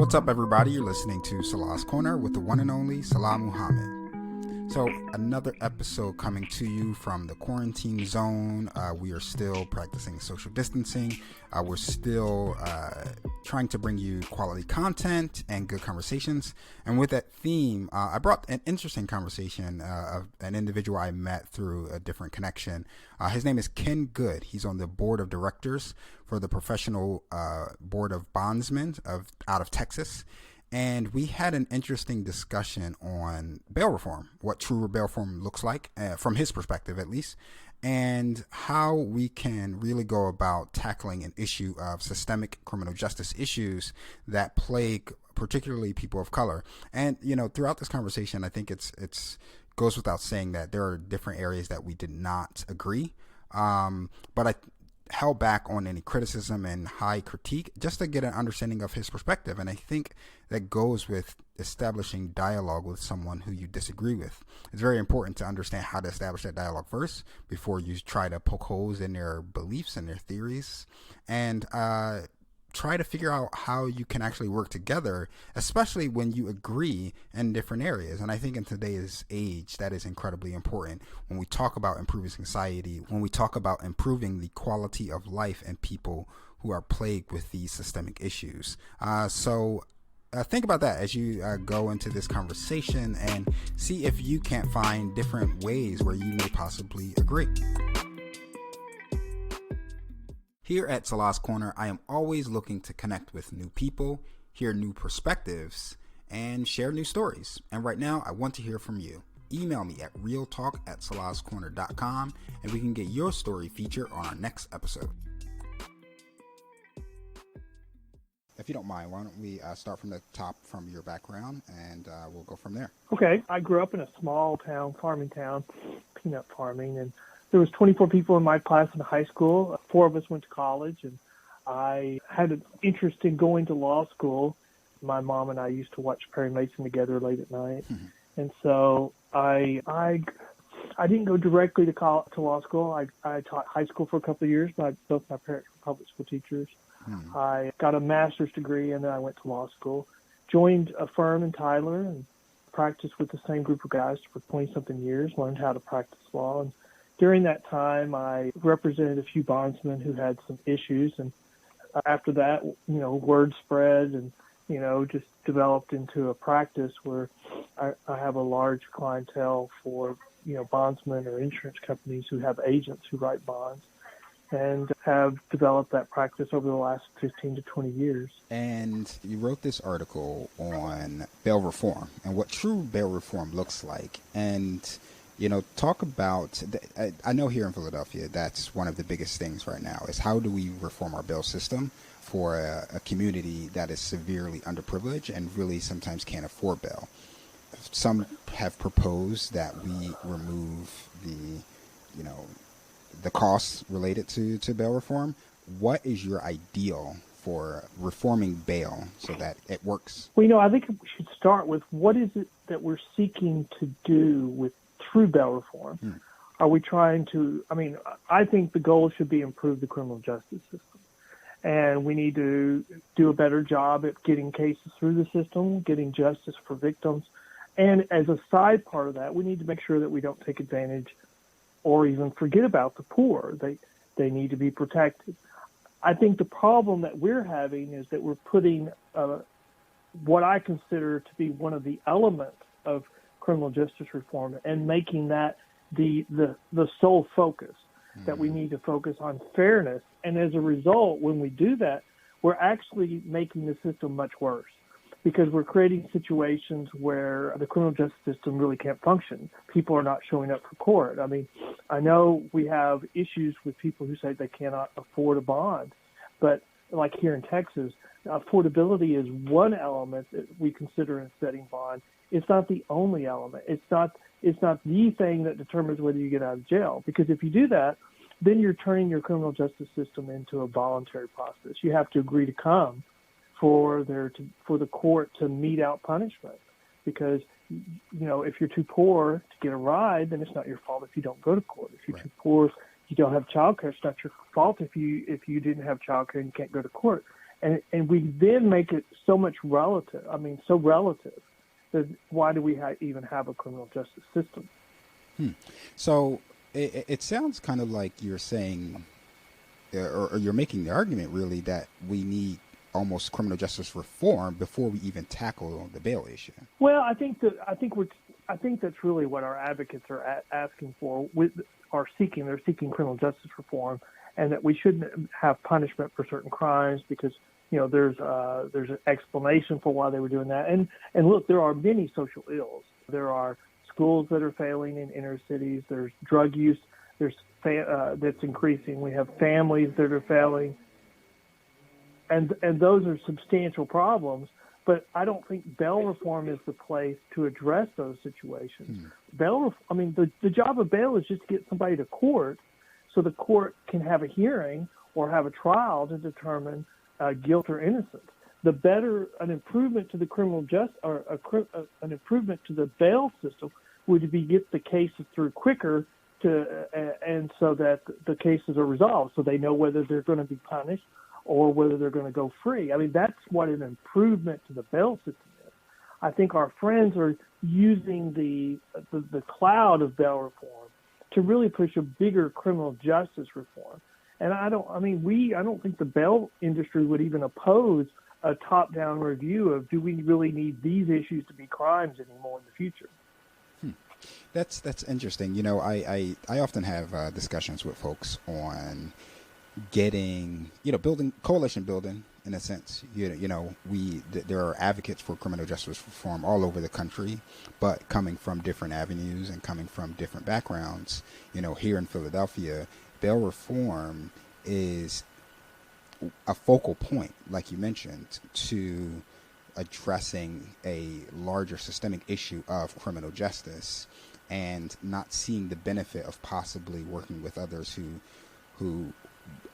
What's up, everybody? You're listening to Salah's Corner with the one and only Salah Muhammad. So, another episode coming to you from the quarantine zone. We are still practicing social distancing. We're still trying to bring you quality content and good conversations. And with that theme, I brought an interesting conversation of an individual I met through a different connection. His name is Ken Good. He's on the board of directors for the Professional Board of Bondsmen out of Texas. And we had an interesting discussion on bail reform, what true bail reform looks like, from his perspective at least, and how we can really go about tackling an issue of systemic criminal justice issues that plague particularly people of color. And, you know, throughout this conversation, I think it's goes without saying that there are different areas that we did not agree. But I held back on any criticism and high critique just to get an understanding of his perspective. And I think that goes with establishing dialogue with someone who you disagree with. It's very important to understand how to establish that dialogue first before you try to poke holes in their beliefs and their theories, and try to figure out how you can actually work together, especially when you agree in different areas. And I think in today's age, that is incredibly important when we talk about improving society, when we talk about improving the quality of life in people who are plagued with these systemic issues. So think about that as you go into this conversation and see if you can't find different ways where you may possibly agree. Here at Salah's Corner, I am always looking to connect with new people, hear new perspectives, and share new stories. And right now, I want to hear from you. Email me at realtalk@salahscorner.com, and we can get your story featured on our next episode. If you don't mind, why don't we start from the top from your background, and we'll go from there. Okay. I grew up in a small town, farming town, peanut farming, and there was 24 people in my class in high school. 4 of us went to college, and I had an interest in going to law school. My mom and I used to watch Perry Mason together late at night. Mm-hmm. And so I didn't go directly to law school. I taught high school for a couple of years. Both my parents were public school teachers. Mm-hmm. I got a master's degree, and then I went to law school. Joined a firm in Tyler and practiced with the same group of guys for 20-something years, learned how to practice law. And during that time, I represented a few bondsmen who had some issues, and after that, word spread and, just developed into a practice where I have a large clientele for, bondsmen or insurance companies who have agents who write bonds, and have developed that practice over the last 15 to 20 years. And you wrote this article on bail reform and what true bail reform looks like. And talk about, I know here in Philadelphia, that's one of the biggest things right now is how do we reform our bail system for a community that is severely underprivileged and really sometimes can't afford bail. Some have proposed that we remove the costs related to bail reform. What is your ideal for reforming bail so that it works? Well, I think we should start with what is it that we're seeking to do with true bail reform. Are we trying to, I think the goal should be improve the criminal justice system. And we need to do a better job at getting cases through the system, getting justice for victims. And as a side part of that, we need to make sure that we don't take advantage or even forget about the poor. They need to be protected. I think the problem that we're having is that we're putting what I consider to be one of the elements of criminal justice reform and making that the sole focus, that we need to focus on fairness. And as a result, when we do that, we're actually making the system much worse because we're creating situations where the criminal justice system really can't function. People are not showing up for court. I know we have issues with people who say they cannot afford a bond, but like here in Texas, affordability is one element that we consider in setting bond. It's not the only element. It's not the thing that determines whether you get out of jail. Because if you do that, then you're turning your criminal justice system into a voluntary process. You have to agree to come for the court to mete out punishment. Because if you're too poor to get a ride, then it's not your fault if you don't go to court. If you're too poor, you don't have child care. It's not your fault if you didn't have child care and you can't go to court. And we then make it so relative, that why do we even have a criminal justice system? So it sounds kind of like you're saying, or you're making the argument really that we need almost criminal justice reform before we even tackle the bail issue. Well, I think that's really what our advocates are asking for. They're seeking criminal justice reform, and that we shouldn't have punishment for certain crimes because there's an explanation for why they were doing that. And look, there are many social ills. There are schools that are failing in inner cities. There's drug use. That's increasing. We have families that are failing, and those are substantial problems. But I don't think bail reform is the place to address those situations. The job of bail is just to get somebody to court, so the court can have a hearing or have a trial to determine guilt or innocence. The better an improvement to the criminal justice or an improvement to the bail system would be get the cases through quicker and so that the cases are resolved, so they know whether they're going to be punished or whether they're going to go free. I mean, that's what an improvement to the bail system is. I think our friends are using the cloud of bail reform to really push a bigger criminal justice reform. And I don't think the bail industry would even oppose a top-down review of do we really need these issues to be crimes anymore in the future. That's interesting. I often have discussions with folks on getting, building coalition building in a sense. There are advocates for criminal justice reform all over the country, but coming from different avenues and coming from different backgrounds. Here in Philadelphia, bail reform is a focal point, like you mentioned, to addressing a larger systemic issue of criminal justice and not seeing the benefit of possibly working with others who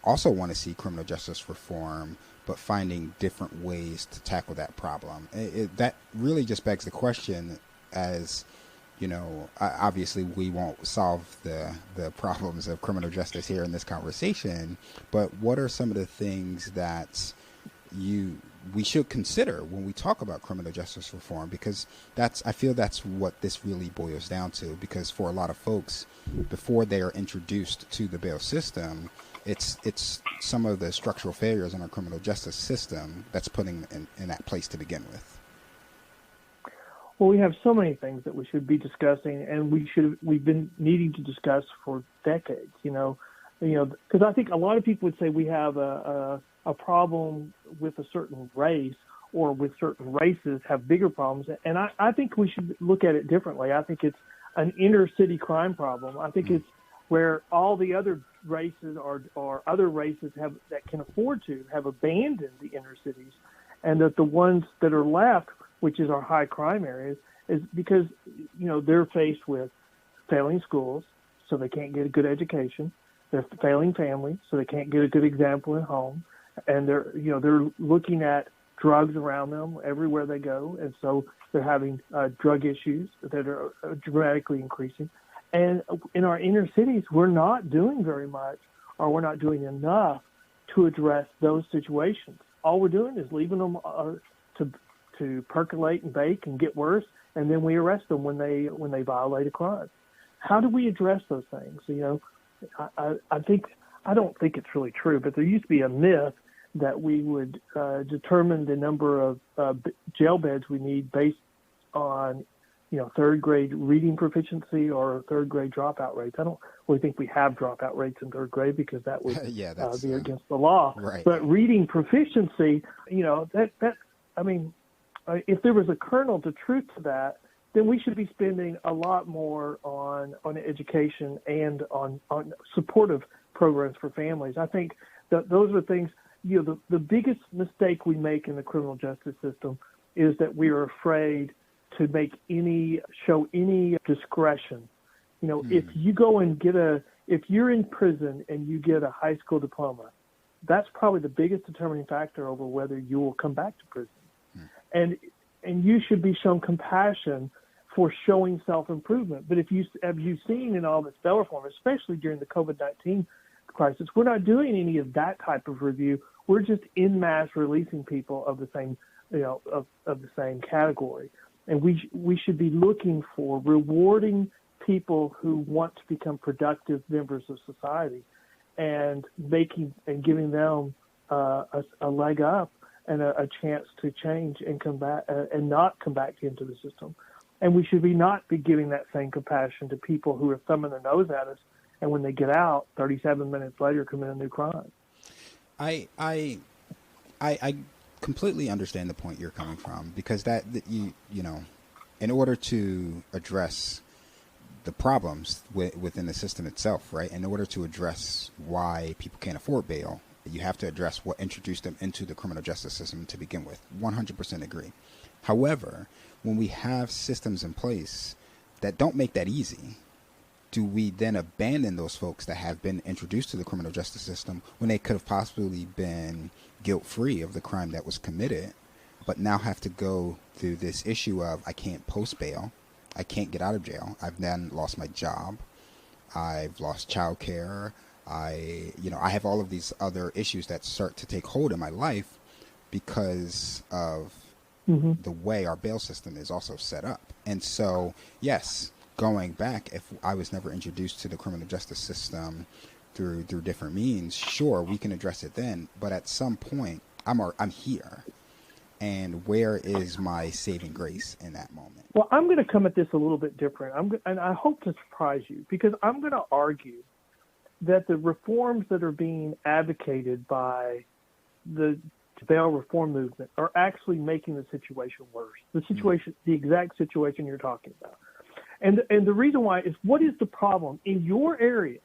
also want to see criminal justice reform, but finding different ways to tackle that problem. That really just begs the question, as obviously we won't solve the problems of criminal justice here in this conversation, but what are some of the things that we should consider when we talk about criminal justice reform? Because I feel that's what this really boils down to, because for a lot of folks, before they are introduced to the bail system, it's some of the structural failures in our criminal justice system that's putting in that place to begin with. Well, we have so many things that we should be discussing, and we've been needing to discuss for decades, because I think a lot of people would say we have a problem with a certain race, or with certain races have bigger problems. And I think we should look at it differently. I think it's an inner city crime problem. I think it's where all the other races or other races that can afford to have abandoned the inner cities, and that the ones that are left, which is our high crime areas, is because, they're faced with failing schools, so they can't get a good education. They're failing families, so they can't get a good example at home. And they're looking at drugs around them everywhere they go. And so they're having drug issues that are dramatically increasing. And in our inner cities, we're not doing very much, or we're not doing enough to address those situations. All we're doing is leaving them to percolate and bake and get worse, and then we arrest them when they violate a crime. How do we address those things? I don't think it's really true, but there used to be a myth that we would determine the number of jail beds we need based on third grade reading proficiency or third grade dropout rates. I don't really think we have dropout rates in third grade because that would be against the law. Right. But reading proficiency, if there was a kernel to truth to that, then we should be spending a lot more on education and on supportive programs for families. I think that those are things, the biggest mistake we make in the criminal justice system is that we are afraid to show any discretion. If you go and if you're in prison and you get a high school diploma, that's probably the biggest determining factor over whether you will come back to prison. And you should be shown compassion for showing self-improvement. But have you seen in all this bail reform, especially during the COVID-19 crisis, we're not doing any of that type of review. we're just in mass releasing people of the same, of the same category. And we should be looking for rewarding people who want to become productive members of society, and giving them a leg up and a chance to change and come back and not come back into the system. And we should not be giving that same compassion to people who are thumbing their nose at us, and when they get out, 37 minutes later, commit a new crime. I completely understand the point you're coming from, because that you know, in order to address the problems within the system itself, right? In order to address why people can't afford bail, you have to address what introduced them into the criminal justice system to begin with. 100% agree. However, when we have systems in place that don't make that easy, do we then abandon those folks that have been introduced to the criminal justice system when they could have possibly been guilt-free of the crime that was committed, but now have to go through this issue of, I can't post bail, I can't get out of jail, I've then lost my job, I've lost childcare, I have all of these other issues that start to take hold in my life because of the way our bail system is also set up. And so, yes, going back, if I was never introduced to the criminal justice system through different means, sure, we can address it then. But at some point, I'm here. And where is my saving grace in that moment? Well, I'm going to come at this a little bit different. And I hope to surprise you, because I'm going to argue that the reforms that are being advocated by the bail reform movement are actually making the situation worse. The exact situation you're talking about. And the reason why is, what is the problem in your area?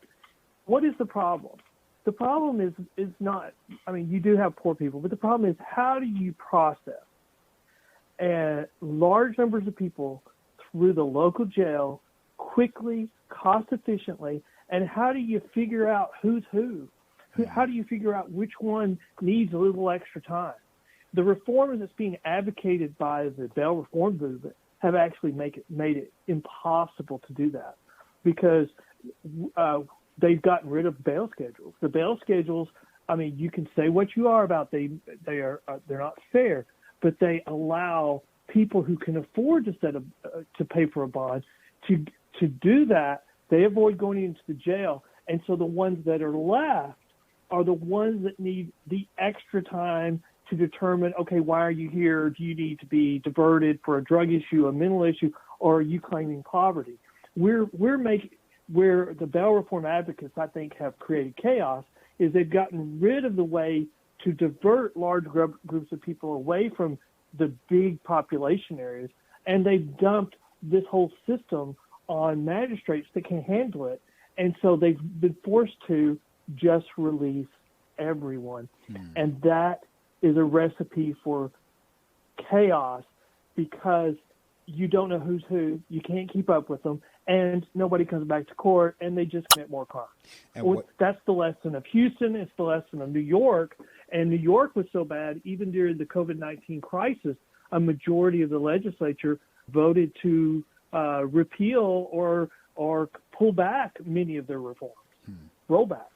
What is the problem? The problem is not, you do have poor people, but the problem is, how do you process large numbers of people through the local jail quickly, cost efficiently, and how do you figure out who's who? How do you figure out which one needs a little extra time? The reforms that's being advocated by the bail reform movement have actually made it impossible to do that, because they've gotten rid of bail schedules. The bail schedules, you can say what you are about they're not fair, but they allow people who can afford to pay for a bond to do that. They avoid going into the jail, and so the ones that are left are the ones that need the extra time to determine, okay, why are you here? Do you need to be diverted for a drug issue, a mental issue, or are you claiming poverty? Where the bail reform advocates, I think, have created chaos is they've gotten rid of the way to divert large groups of people away from the big population areas, and they've dumped this whole system on magistrates that can handle it. And so they've been forced to just release everyone. And that is a recipe for chaos, because you don't know who's who, you can't keep up with them, and nobody comes back to court, and they just commit more crimes. That's the lesson of Houston. It's the lesson of New York. And New York was so bad, even during the COVID-19 crisis, a majority of the legislature voted to repeal or pull back many of their reforms, roll back.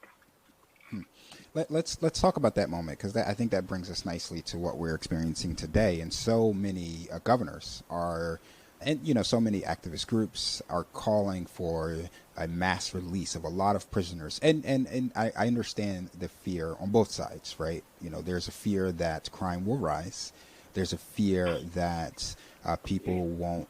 Let's talk about that moment, because I think that brings us nicely to what we're experiencing today. And so many governors are, and so many activist groups are calling for a mass release of a lot of prisoners. And I understand the fear on both sides, right? There's a fear that crime will rise. There's a fear that people won't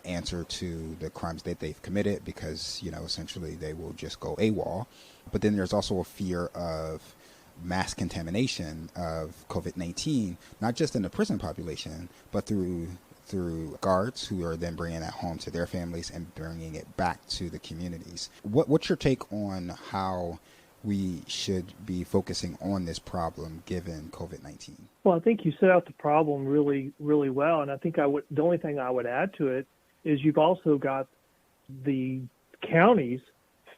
answer to the crimes that they've committed, because essentially they will just go AWOL. But then there's also a fear of mass contamination of COVID-19, not just in the prison population, but through guards who are then bringing that home to their families and bringing it back to the communities. What's your take on how we should be focusing on this problem given COVID-19? Well, I think you set out the problem really, really well. And I think the only thing I would add to it is you've also got the counties'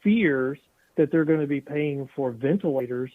fears that they're going to be paying for ventilators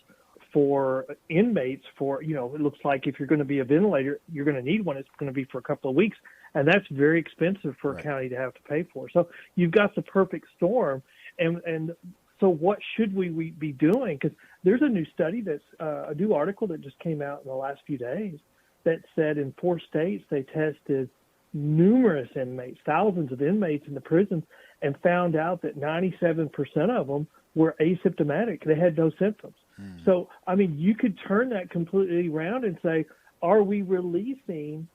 for inmates it looks like if you're going to be a ventilator, you're going to need one. It's going to be for a couple of weeks. And that's very expensive for a county to have to pay for. So you've got the perfect storm. And So what should we be doing? Because there's a new study a new article that just came out in the last few days that said in 4 states they tested numerous inmates, thousands of inmates in the prisons, and found out that 97% of them were asymptomatic. They had no symptoms. So, I mean, you could turn that completely around and say, are we releasing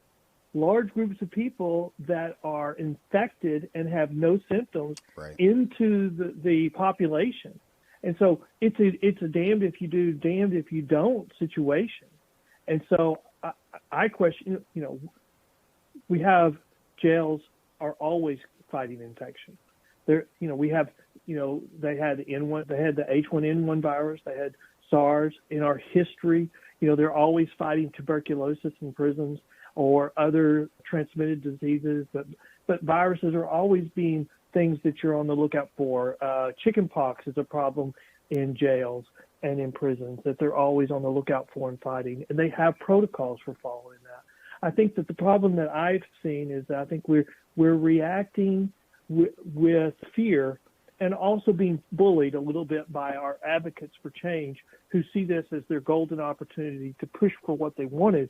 large groups of people that are infected and have no symptoms into the population? And so it's a damned if you do, damned if you don't situation. And so I question, we have jails are always fighting infection. There, we have, they had the H1N1 virus, they had SARS in our history. They're always fighting tuberculosis in prisons or other transmitted diseases, but viruses are always being things that you're on the lookout for. Chickenpox is a problem in jails and in prisons that they're always on the lookout for and fighting, and they have protocols for following that. I think that the problem that I've seen is that I think we're reacting with fear and also being bullied a little bit by our advocates for change who see this as their golden opportunity to push for what they wanted.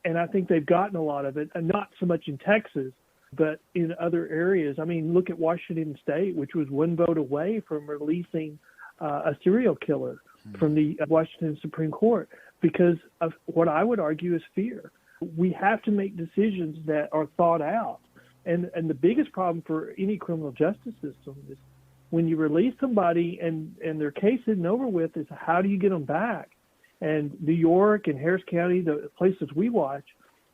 And I think they've gotten a lot of it, and not so much in Texas, but in other areas. I mean, look at Washington State, which was one vote away from releasing a serial killer from the Washington Supreme Court because of what I would argue is fear. We have to make decisions that are thought out. And the biggest problem for any criminal justice system is when you release somebody and their case isn't over with, is how do you get them back? And New York and Harris County, the places we watch,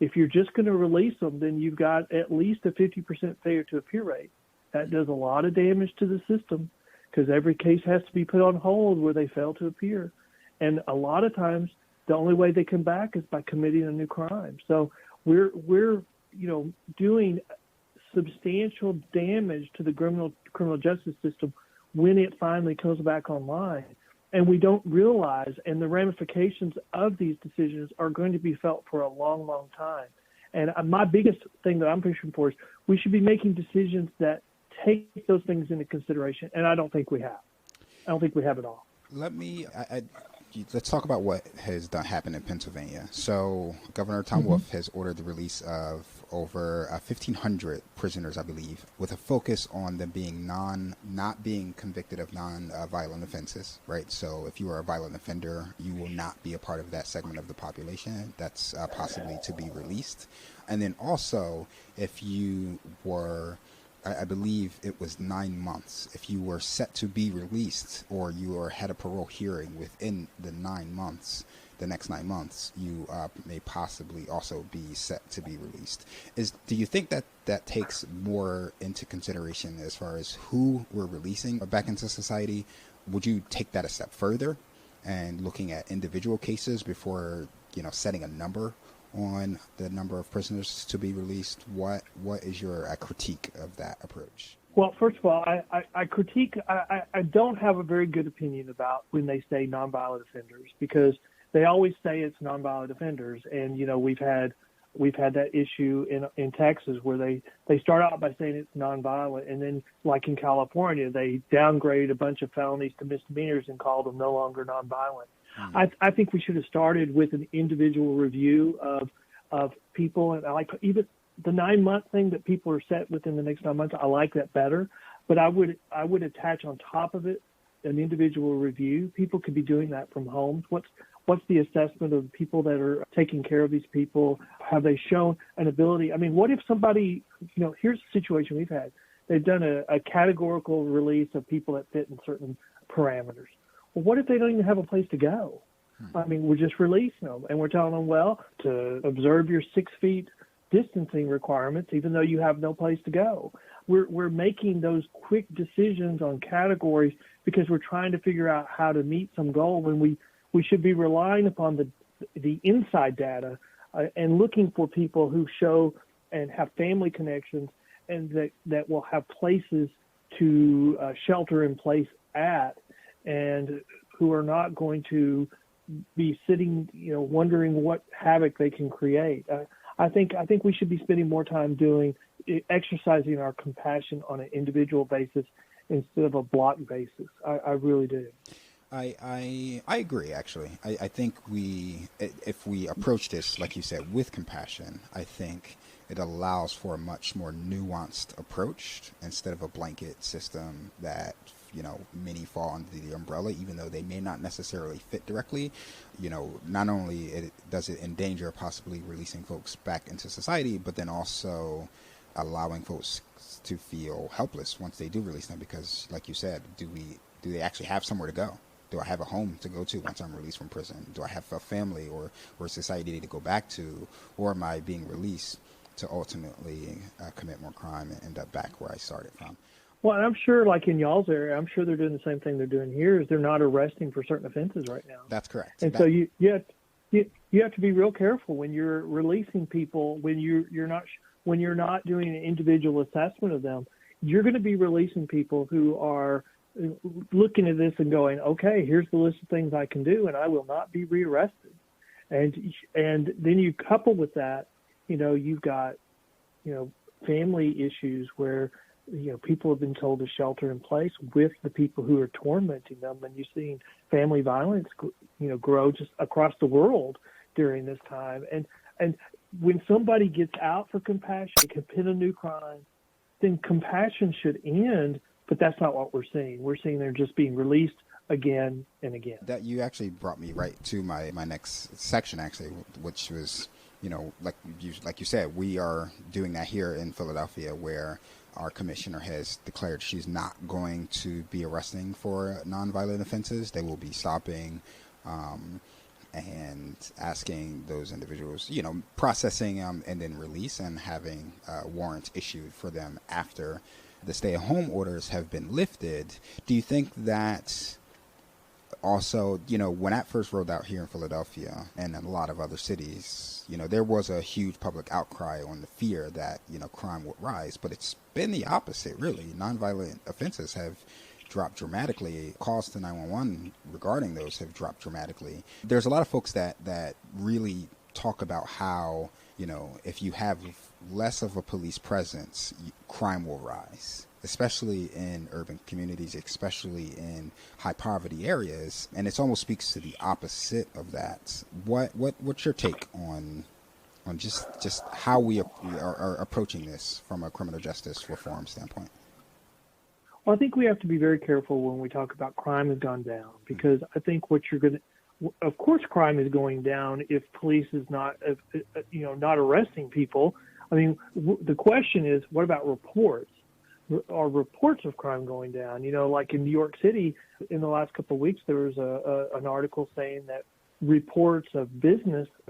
if you're just going to release them, then you've got at least a 50% failure to appear rate. That does a lot of damage to the system because every case has to be put on hold where they fail to appear. And a lot of times, the only way they come back is by committing a new crime. So we're doing substantial damage to the criminal justice system when it finally comes back online. And we don't realize, and the ramifications of these decisions are going to be felt for a long, long time. And my biggest thing that I'm pushing for is we should be making decisions that take those things into consideration, and I don't think we have. I don't think we have at all. Let's talk about what has happened in Pennsylvania. So Governor Tom Wolf has ordered the release of over 1,500 prisoners, I believe, with a focus on them being not being convicted of non-violent offenses, right? So if you are a violent offender, you will not be a part of that segment of the population that's possibly to be released. And then also, if you were, I believe it was 9 months. If you were set to be released or you had a parole hearing within the 9 months, the next 9 months, you may possibly also be set to be released. Do you think that takes more into consideration as far as who we're releasing back into society? Would you take that a step further and looking at individual cases before, setting a number on the number of prisoners to be released? What is your critique of that approach? Well, first of all, I don't have a very good opinion about when they say nonviolent offenders, because they always say it's nonviolent offenders. And, we've had that issue in Texas where they start out by saying it's nonviolent, and then, like in California, they downgrade a bunch of felonies to misdemeanors and call them no longer nonviolent. I think we should have started with an individual review of people, and I like even the 9-month thing that people are set within the next 9 months. I like that better, but I would attach on top of it an individual review. People could be doing that from home. What's the assessment of the people that are taking care of these people? Have they shown an ability? I mean, what if somebody, here's the situation we've had. They've done a categorical release of people that fit in certain parameters. Well, what if they don't even have a place to go? I mean, we're just releasing them, and we're telling them, well, to observe your 6 feet distancing requirements, even though you have no place to go. We're making those quick decisions on categories because we're trying to figure out how to meet some goal when we should be relying upon the inside data and looking for people who show and have family connections and that will have places to shelter in place at, and who are not going to be sitting, wondering what havoc they can create. I think we should be spending more time exercising our compassion on an individual basis instead of a block basis. I really do. I agree, actually. I think if we approach this, like you said, with compassion, I think it allows for a much more nuanced approach instead of a blanket system that, many fall under the umbrella, even though they may not necessarily fit directly. Not only does it endanger possibly releasing folks back into society, but then also allowing folks to feel helpless once they do release them, because, like you said, do they actually have somewhere to go? Do I have a home to go to once I'm released from prison? Do I have a family or society to go back to? Or am I being released to ultimately commit more crime and end up back where I started from? Well, and I'm sure, like in y'all's area, I'm sure they're doing the same thing they're doing here, is they're not arresting for certain offenses right now. That's correct. And so you have to be real careful when you're releasing people, when you're not doing an individual assessment of them. You're going to be releasing people who are looking at this and going, okay, here's the list of things I can do, and I will not be rearrested. And then you couple with that, you've got, family issues where, people have been told to shelter in place with the people who are tormenting them, and you're seeing family violence, grow just across the world during this time. And when somebody gets out for compassion, they commit a new crime, then compassion should end. But that's not what we're seeing. We're seeing they're just being released again and again. That you actually brought me right to my next section, actually, which was, like you said, we are doing that here in Philadelphia, where our commissioner has declared she's not going to be arresting for nonviolent offenses. They will be stopping and asking those individuals, processing and then release, and having warrants issued for them after the stay-at-home orders have been lifted. Do you think that also, when that first rolled out here in Philadelphia and in a lot of other cities, there was a huge public outcry on the fear that, crime would rise, but it's been the opposite, really. Nonviolent offenses have dropped dramatically. Calls to 911 regarding those have dropped dramatically. There's a lot of folks that really talk about how, if you have less of a police presence, crime will rise, especially in urban communities, especially in high poverty areas. And it almost speaks to the opposite of that. What's your take on just how we are approaching this from a criminal justice reform standpoint? Well, I think we have to be very careful when we talk about crime has gone down, because I think of course, crime is going down if police is not arresting people. I mean, the question is, what about reports? Are reports of crime going down? Like in New York City, in the last couple of weeks, there was an article saying that reports of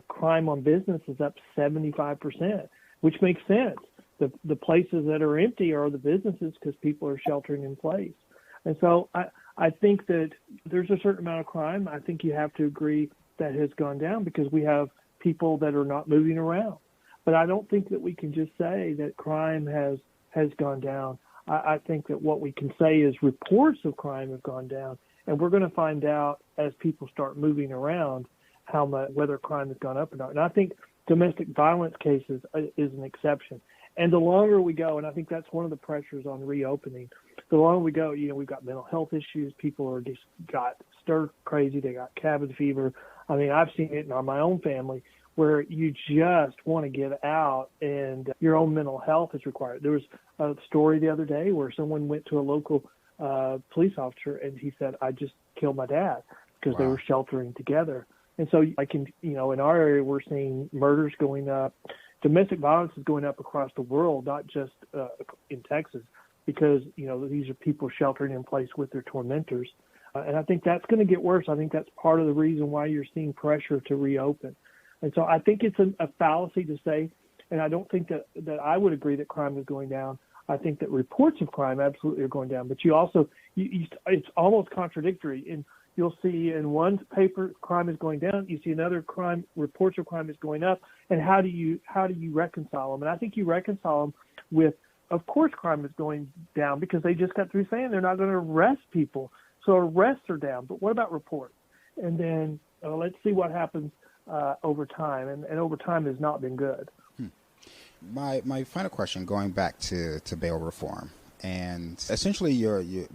crime on business is up 75%, which makes sense. The places that are empty are the businesses because people are sheltering in place. And so I think that there's a certain amount of crime. I think you have to agree that has gone down because we have people that are not moving around. But I don't think that we can just say that crime has gone down. I think that what we can say is reports of crime have gone down, and we're going to find out as people start moving around whether crime has gone up or not. And I think domestic violence cases is an exception. And the longer we go, and I think that's one of the pressures on reopening, the longer we go, we've got mental health issues. People are just got stir crazy. They got cabin fever. I mean, I've seen it in my own family where you just want to get out and your own mental health is required. There was a story the other day where someone went to a local police officer and he said, I just killed my dad because they were sheltering together. And so in our area, we're seeing murders going up. Domestic violence is going up across the world, not just in Texas, because, these are people sheltering in place with their tormentors. And I think that's going to get worse. I think that's part of the reason why you're seeing pressure to reopen. And so I think it's a fallacy to say, and I don't think that I would agree that crime is going down. I think that reports of crime absolutely are going down. But you also, it's almost contradictory. And you'll see in one paper crime is going down. You see another reports of crime is going up. And how do you reconcile them? And I think you reconcile them with, of course, crime is going down because they just got through saying they're not going to arrest people. So arrests are down. But what about reports? And then let's see what happens over time. And over time has not been good. My final question, going back to bail reform, And essentially,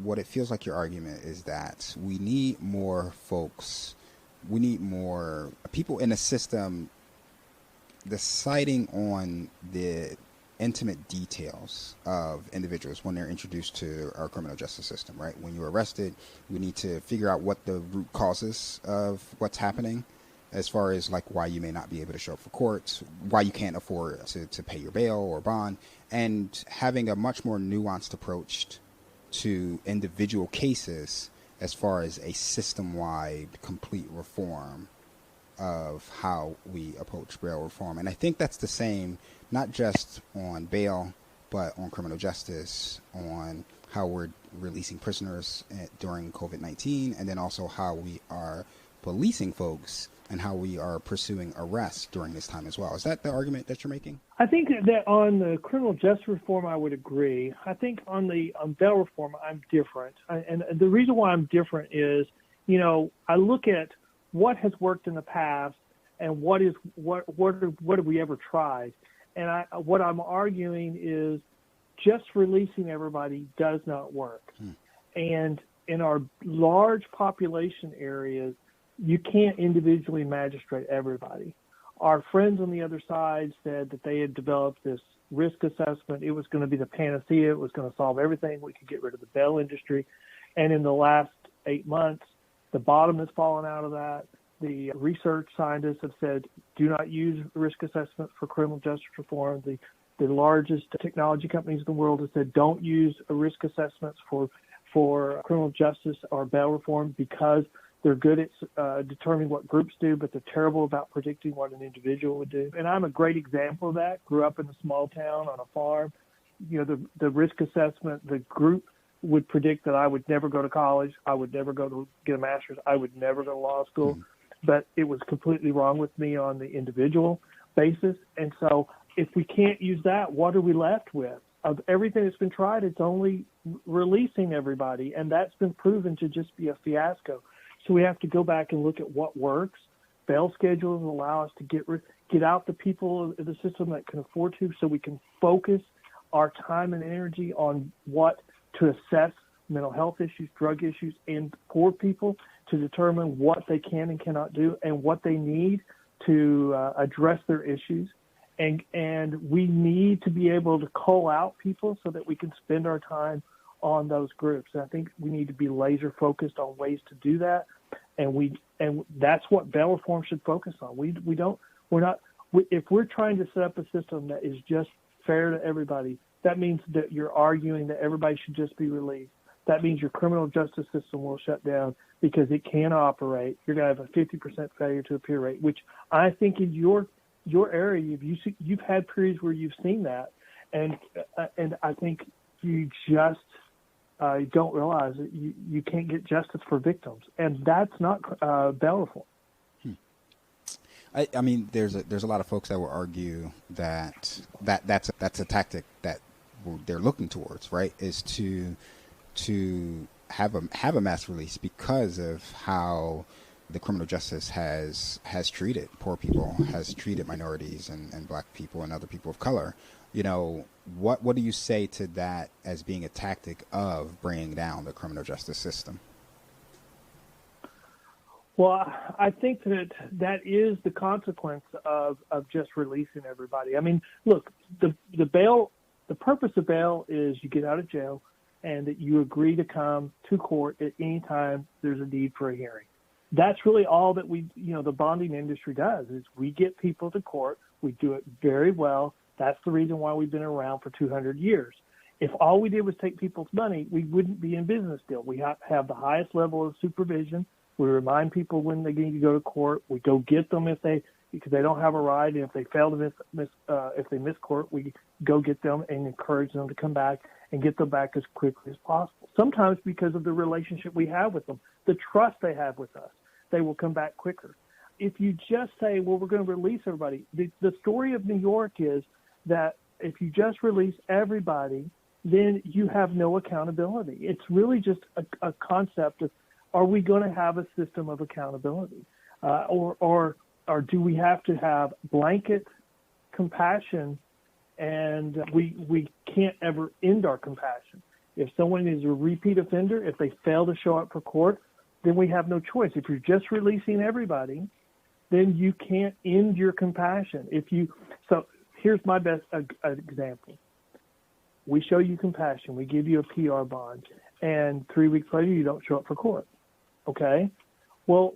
what it feels like your argument is that we need more folks, we need more people in the system deciding on the intimate details of individuals when they're introduced to our criminal justice system, right? When you're arrested, we need to figure out what the root causes of what's happening, as far as like why you may not be able to show up for court, why you can't afford to pay your bail or bond, and having a much more nuanced approach to individual cases as far as a system-wide complete reform of how we approach bail reform. And I think that's the same, not just on bail, but on criminal justice, on how we're releasing prisoners during COVID-19, and then also how we are policing folks and how we are pursuing arrests during this time as well. Is that the argument that you're making? I think that on the criminal justice reform, I would agree. I think on bail reform, I'm different. And the reason why I'm different is, I look at what has worked in the past and what have we ever tried. And what I'm arguing is just releasing everybody does not work. And in our large population areas, you can't individually magistrate everybody. Our friends on the other side said that they had developed this risk assessment. It was going to be the panacea. It was going to solve everything. We could get rid of the bail industry. And in the last 8 months, the bottom has fallen out of that. The research scientists have said, do not use risk assessment for criminal justice reform. The largest technology companies in the world have said, don't use risk assessments for criminal justice or bail reform because they're good at determining what groups do, but they're terrible about predicting what an individual would do. And I'm a great example of that. Grew up in a small town on a farm. The risk assessment, the group would predict that I would never go to college. I would never go to get a master's. I would never go to law school. But it was completely wrong with me on the individual basis. And so if we can't use that, what are we left with? Of everything that's been tried, it's only releasing everybody. And that's been proven to just be a fiasco. So we have to go back and look at what works. Bail schedules allow us to get out the people of the system that can afford to, so we can focus our time and energy on what to assess mental health issues, drug issues, and poor people to determine what they can and cannot do and what they need to address their issues. And we need to be able to call out people so that we can spend our time on those groups. And I think we need to be laser focused on ways to do that. And that's what bail reform should focus on. If we're trying to set up a system that is just fair to everybody, that means that you're arguing that everybody should just be released. That means your criminal justice system will shut down because it can't operate. You're going to have a 50% failure to appear rate, which I think in your area, you've had periods where you've seen that. And I think you just don't realize that you can't get justice for victims, and that's not bail reform. I mean, there's a lot of folks that will argue that's a tactic that they're looking towards, right? Is to have a mass release because of how the criminal justice has treated poor people, has treated minorities and black people and other people of color. What do you say to that as being a tactic of bringing down the criminal justice system? Well, I think that is the consequence of just releasing everybody. I mean, look, the purpose of bail is you get out of jail and that you agree to come to court at any time there's a need for a hearing. That's really all that the bonding industry does is we get people to court. We do it very well. That's the reason why we've been around for 200 years. If all we did was take people's money, we wouldn't be in business still. We have the highest level of supervision. We remind people when they need to go to court. We go get them because they don't have a ride, and if they fail to if they miss court, we go get them and encourage them to come back and get them back as quickly as possible. Sometimes because of the relationship we have with them, the trust they have with us, they will come back quicker. If you just say, well, we're going to release everybody, the story of New York is that if you just release everybody, then you have no accountability. It's really just a concept of, are we going to have a system of accountability? Or do we have to have blanket compassion and we can't ever end our compassion? If someone is a repeat offender, if they fail to show up for court, then we have no choice. If you're just releasing everybody, then you can't end your compassion. So here's my best example. We show you compassion. We give you a PR bond. And 3 weeks later, you don't show up for court. Okay? Well,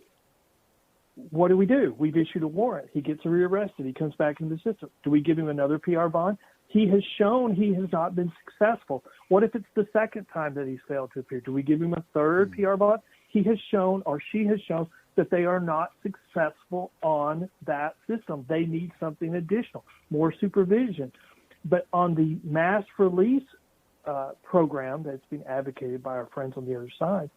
what do? We've issued a warrant. He gets rearrested. He comes back into the system. Do we give him another PR bond? He has shown he has not been successful. What if it's the second time that he's failed to appear? Do we give him a third PR bond? He has shown, or she has shown, that they are not successful on that system. They need something additional, more supervision. But on the mass release program that's been advocated by our friends on the other side,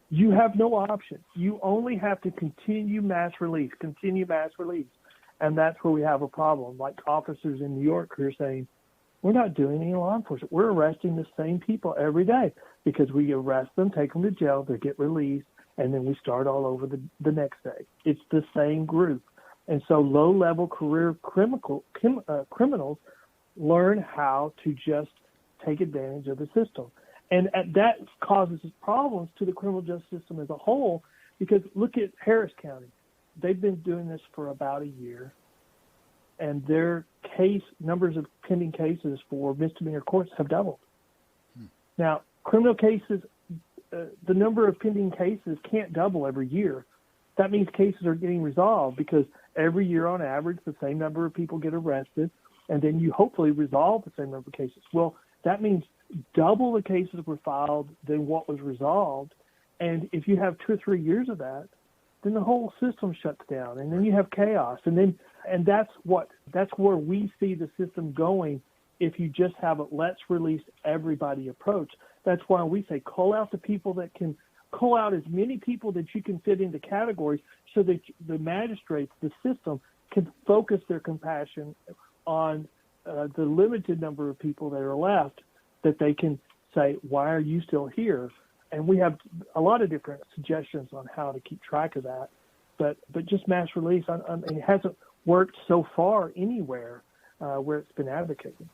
you have no option. You only have to continue mass release. And that's where we have a problem. Like officers in New York who are saying, we're not doing any law enforcement. We're arresting the same people every day because we arrest them, take them to jail, they get released, and then we start all over the next day. It's the same group. And so low-level career criminals learn how to just take advantage of the system. And that causes problems to the criminal justice system as a whole, because look at Harris County. They've been doing this for about a year, and their numbers of pending cases for misdemeanor courts have doubled. Now, criminal cases, the number of pending cases can't double every year. That means cases are getting resolved because every year on average, the same number of people get arrested, and then you hopefully resolve the same number of cases. Well, that means double the cases were filed than what was resolved. And if you have 2 or 3 years of that, then the whole system shuts down, and then you have chaos. And that's where we see the system going if you just have a let's release everybody approach. That's why we say call out the people that can call out as many people that you can fit into categories so that the magistrates, the system, can focus their compassion on the limited number of people that are left, that they can say, why are you still here? And we have a lot of different suggestions on how to keep track of that. But just mass release, it hasn't worked so far anywhere where it's been advocated.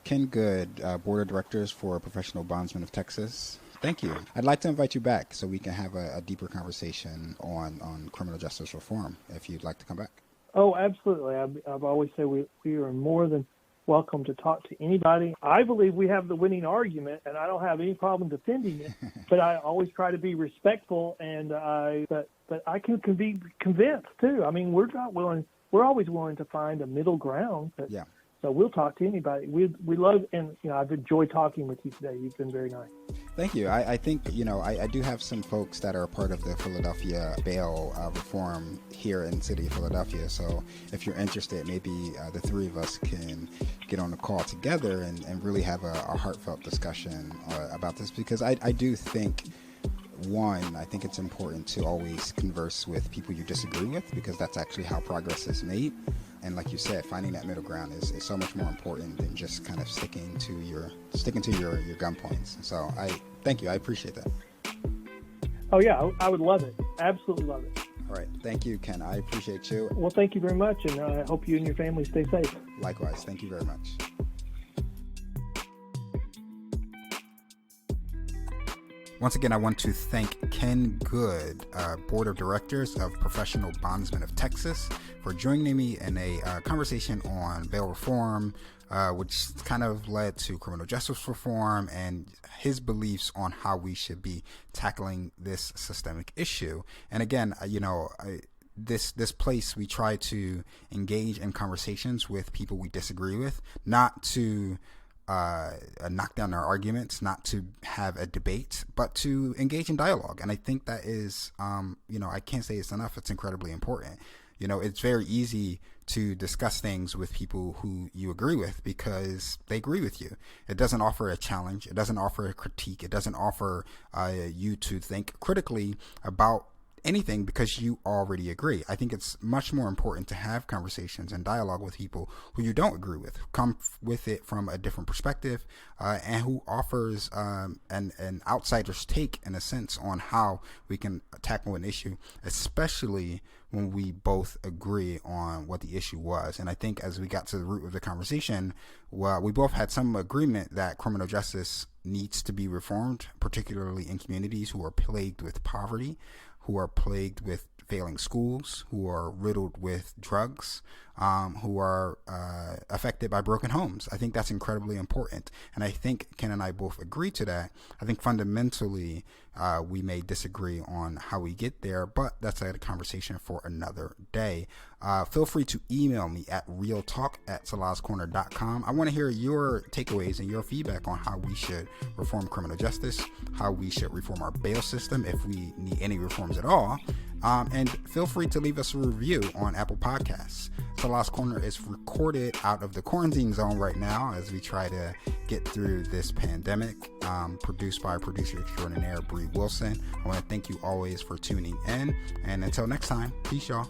Ken Good, Board of Directors for Professional Bondsmen of Texas. Thank you. I'd like to invite you back so we can have a deeper conversation on criminal justice reform, if you'd like to come back. Oh, absolutely. I've always said we are more than welcome to talk to anybody. I believe we have the winning argument, and I don't have any problem defending it, but I always try to be respectful, but I can be convinced, too. I mean, we're always willing to find a middle ground, but yeah. So we'll talk to anybody. We love, and I've enjoyed talking with you today. You've been very nice. Thank you. I think I do have some folks that are part of the Philadelphia bail reform here in the city of Philadelphia. So if you're interested, maybe the three of us can get on a call together and really have a heartfelt discussion about this, because I do think. One, I think it's important to always converse with people you disagree with, because that's actually how progress is made. And like you said, finding that middle ground is so much more important than just kind of sticking to your gun points. So I thank you. I appreciate that. Oh yeah, I would love it. Absolutely love it. All right. Thank you, Ken. I appreciate you. Well, thank you very much, and I hope you and your family stay safe. Likewise. Thank you very much. Once again, I want to thank Ken Good, Board of Directors of Professional Bondsmen of Texas, for joining me in a conversation on bail reform, which kind of led to criminal justice reform and his beliefs on how we should be tackling this systemic issue. And again, this place, we try to engage in conversations with people we disagree with, not to knock down our arguments, not to have a debate, but to engage in dialogue. And I think that is, I can't say it's enough. It's incredibly important. It's very easy to discuss things with people who you agree with because they agree with you. It doesn't offer a challenge. It doesn't offer a critique. It doesn't offer you to think critically about anything because you already agree. I think it's much more important to have conversations and dialogue with people who you don't agree with, come with it from a different perspective, and who offers an outsider's take, in a sense, on how we can tackle an issue, especially when we both agree on what the issue was. And I think as we got to the root of the conversation, well, we both had some agreement that criminal justice needs to be reformed, particularly in communities who are plagued with poverty, who are plagued with failing schools, who are riddled with drugs, who are affected by broken homes. I think that's incredibly important. And I think Ken and I both agree to that. I think fundamentally we may disagree on how we get there, but that's a conversation for another day. Feel free to email me at realtalk@salascorner.com. I want to hear your takeaways and your feedback on how we should reform criminal justice, how we should reform our bail system, if we need any reforms at all. And feel free to leave us a review on Apple Podcasts. Salas Corner is recorded out of the quarantine zone right now as we try to get through this pandemic. Produced by producer extraordinaire Bree Wilson. I want to thank you always for tuning in. And until next time, peace, y'all.